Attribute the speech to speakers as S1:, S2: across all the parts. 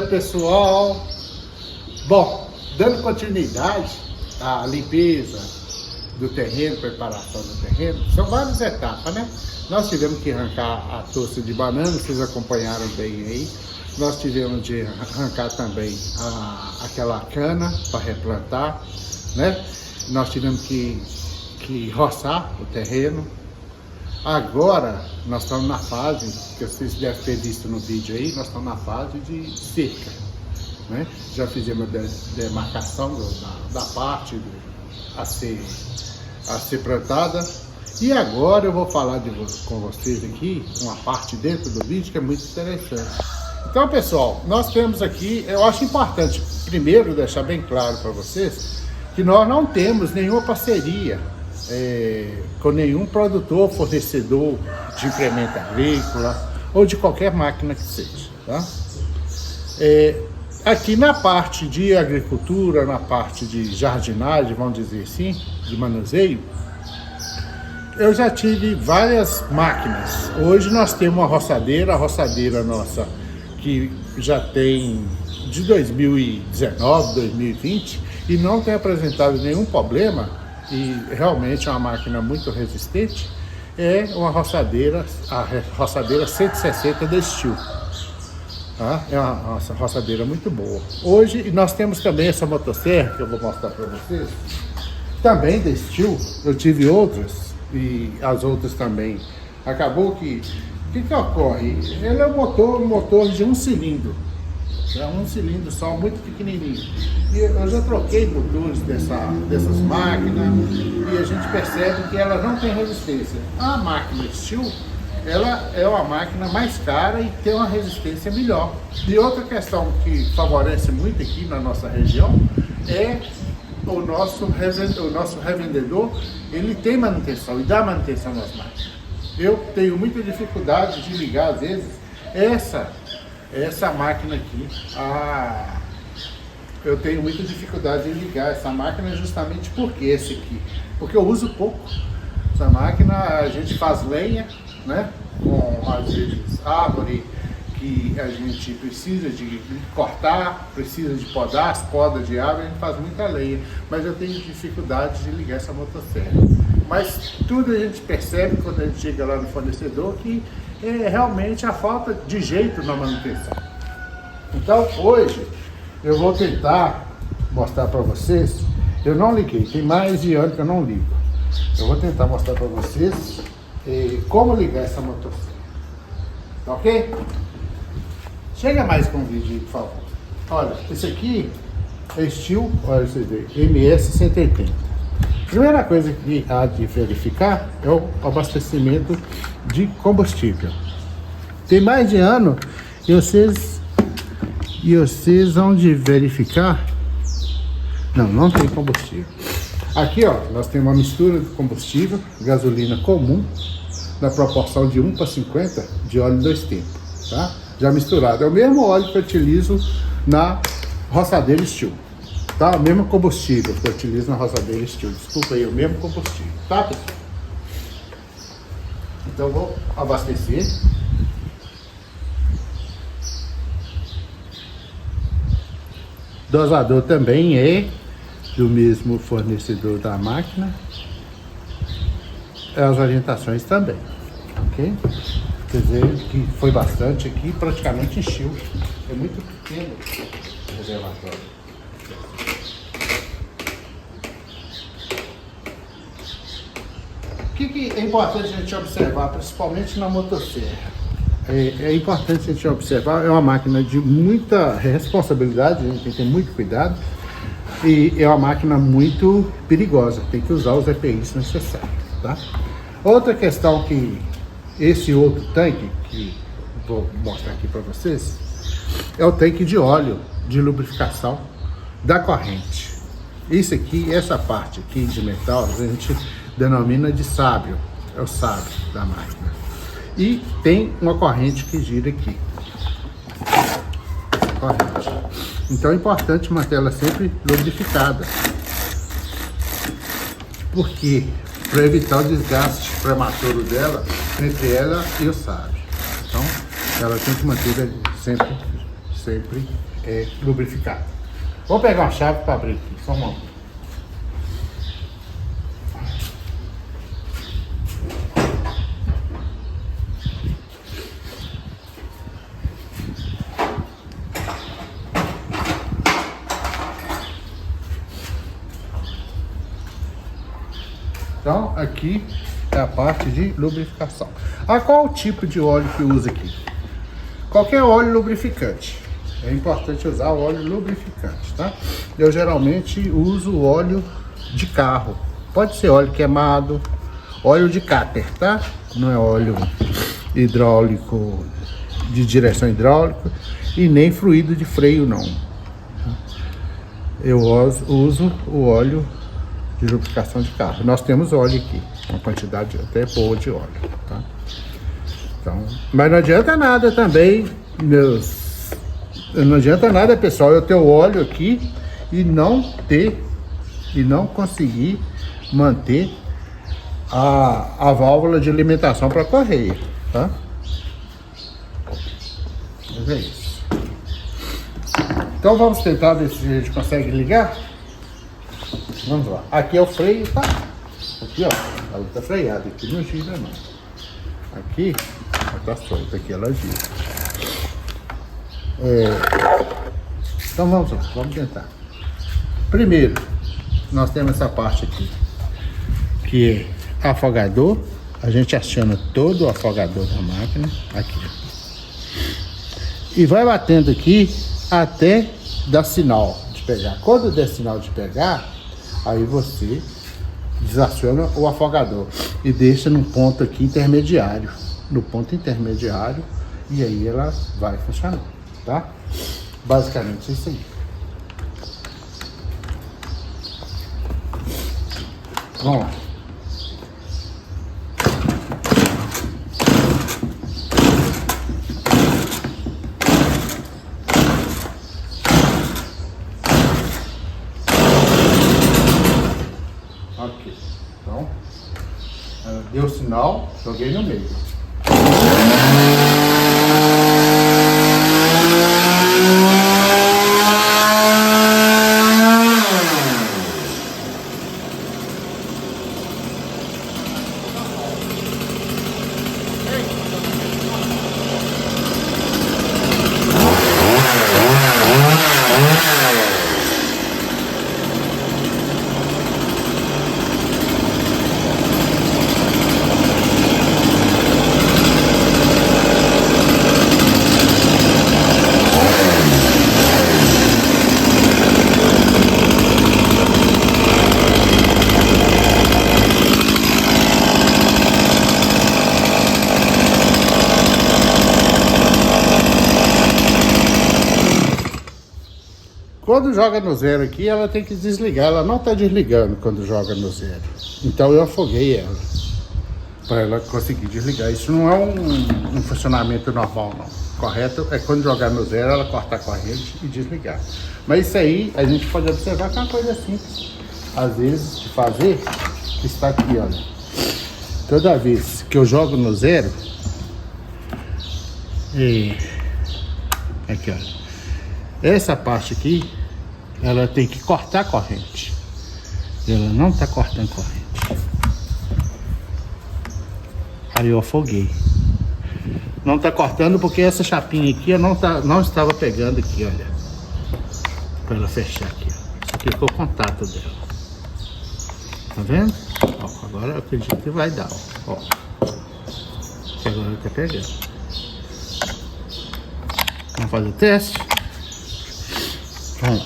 S1: Pessoal, bom, dando continuidade à limpeza do terreno, preparação do terreno, são várias etapas, né? Nós tivemos que arrancar a toça de banana, vocês acompanharam bem aí. Nós tivemos de arrancar também aquela cana para replantar, né? Nós tivemos que roçar o terreno. Agora nós estamos na fase, que vocês devem ter visto no vídeo aí, nós estamos na fase de cerca, né? Já fizemos a demarcação da parte a ser plantada. E agora eu vou falar com vocês aqui, uma parte dentro do vídeo que é muito interessante. Então, pessoal, nós temos aqui, eu acho importante primeiro deixar bem claro para vocês, que nós não temos nenhuma parceria com nenhum produtor, fornecedor de implemento agrícola ou de qualquer máquina que seja, tá? Aqui na parte de agricultura, na parte de jardinagem, vamos dizer assim, de manuseio, eu já tive várias máquinas. Hoje nós temos uma roçadeira, a roçadeira nossa que já tem de 2019, 2020 e não tem apresentado nenhum problema. E realmente é uma máquina muito resistente, é uma roçadeira, a roçadeira 160 da Stihl, tá? É uma roçadeira muito boa. Hoje nós temos também essa motosserra, que eu vou mostrar para vocês, também da Stihl. Eu tive outras, e as outras também. Acabou que, o que ocorre? Ele é um motor de um cilindro. É um cilindro só, muito pequenininho. E eu já troquei motores dessas máquinas e a gente percebe que ela não tem resistência. A máquina Stihl, ela é uma máquina mais cara e tem uma resistência melhor. E outra questão que favorece muito aqui na nossa região é o nosso revendedor, ele tem manutenção e dá manutenção nas máquinas. Eu tenho muita dificuldade de ligar, às vezes, essa máquina aqui, eu tenho muita dificuldade em ligar essa máquina justamente porque porque eu uso pouco. Essa máquina a gente faz lenha, né? Com às vezes árvore que a gente precisa de cortar, precisa de podar, as podas de árvore, a gente faz muita lenha, mas eu tenho dificuldade de ligar essa motosserra. Mas tudo a gente percebe quando a gente chega lá no fornecedor que é realmente a falta de jeito na manutenção. Então hoje eu vou tentar mostrar para vocês. Eu não liguei, tem mais de ano que eu não ligo. Eu vou tentar mostrar para vocês como ligar essa motosserra. Tá ok? Chega mais com o vídeo aí, por favor. Olha, esse aqui é Stihl, olha esse daí, MS-180. Primeira coisa que há de verificar é o abastecimento de combustível. Tem mais de ano e vocês vão de verificar. Não tem combustível. Aqui, ó, nós temos uma mistura de combustível, gasolina comum, na proporção de 1:50 de óleo 2 tempos, tá? Já misturado. É o mesmo óleo que eu utilizo na roçadeira Stihl. Tá? O mesmo combustível que eu utilizo na roçadeira Stihl. Desculpa aí, o mesmo combustível, tá, pessoal? Então eu vou abastecer. Dosador também é do mesmo fornecedor da máquina. As orientações também, ok? Quer dizer que foi bastante aqui, praticamente encheu. É muito pequeno o reservatório. O que é importante a gente observar, principalmente na motosserra? É importante a gente observar, é uma máquina de muita responsabilidade, a gente tem que ter muito cuidado, e é uma máquina muito perigosa, tem que usar os EPIs necessários, tá? Outra questão que esse outro tanque, que vou mostrar aqui para vocês, é o tanque de óleo de lubrificação da corrente. Isso aqui, essa parte aqui de metal, a gente denomina de sábio. é o sábio da máquina. E tem uma corrente que gira aqui. Essa corrente. Então é importante manter ela sempre lubrificada. Por quê? Para evitar o desgaste prematuro dela entre ela e o sábio. Então ela tem que manter sempre lubrificada. Vou pegar uma chave para abrir aqui, só um momento. Então, aqui é a parte de lubrificação. Qual o tipo de óleo que usa aqui? Qualquer óleo lubrificante. É importante usar o óleo lubrificante, tá? Eu geralmente uso óleo de carro. Pode ser óleo queimado, óleo de cáter, tá? Não é óleo hidráulico, de direção hidráulica, e nem fluido de freio, não. Eu uso o óleo de lubrificação de carro. Nós temos óleo aqui, uma quantidade até boa de óleo, tá? Então, mas não adianta nada também, não adianta nada, pessoal, eu ter o óleo aqui e não conseguir manter a válvula de alimentação para a correia, tá? Mas é isso. Então vamos tentar ver se a gente consegue ligar. Vamos lá. Aqui é o freio, tá? Aqui, ó. Ela tá freada. Aqui não gira, não. Aqui, ela tá solta. Aqui ela gira. Então vamos lá. Vamos tentar. Primeiro, nós temos essa parte aqui, que é afogador. A gente aciona todo o afogador da máquina. Aqui. E vai batendo aqui até dar sinal de pegar. Quando der sinal de pegar, aí você desaciona o afogador e deixa num ponto aqui intermediário. No ponto intermediário, e aí ela vai funcionar, tá? Basicamente isso aí. Vamos lá. Ok, então deu sinal, joguei no meio. Quando joga no zero aqui, ela tem que desligar. Ela não está desligando quando joga no zero. Então eu afoguei ela, para ela conseguir desligar. Isso não é um funcionamento normal, não. Correto é quando jogar no zero, ela cortar a corrente e desligar. Mas isso aí, a gente pode observar que é uma coisa simples, às vezes, de fazer, que está aqui, olha. Toda vez que eu jogo no zero, aqui, olha. Essa parte aqui, ela tem que cortar a corrente. Ela não está cortando corrente. Aí eu afoguei. Não está cortando porque essa chapinha aqui não estava pegando aqui, olha. Para ela fechar aqui, ó. Isso aqui foi o contato dela. Tá vendo? Ó, agora eu acredito que vai dar, ó. Que agora está pegando. Vamos fazer o teste? Vamos lá.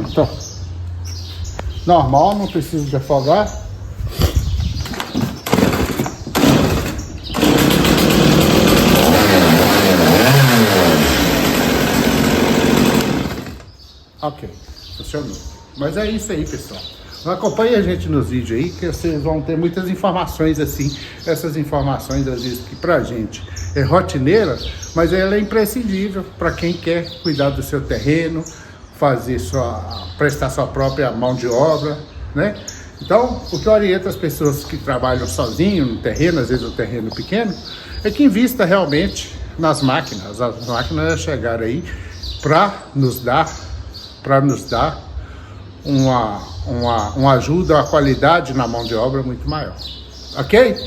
S1: Então, normal, não precisa de afogar. Ok, funcionou. Mas é isso aí, pessoal. Acompanhe a gente nos vídeos aí, que vocês vão ter muitas informações assim. Essas informações, às vezes, que pra gente é rotineira, mas ela é imprescindível para quem quer cuidar do seu terreno, prestar sua própria mão de obra, né? Então, o que eu oriento as pessoas que trabalham sozinho no terreno, às vezes um terreno pequeno, é que invista realmente nas máquinas. As máquinas chegaram aí para nos dar uma ajuda, uma qualidade na mão de obra muito maior. Ok?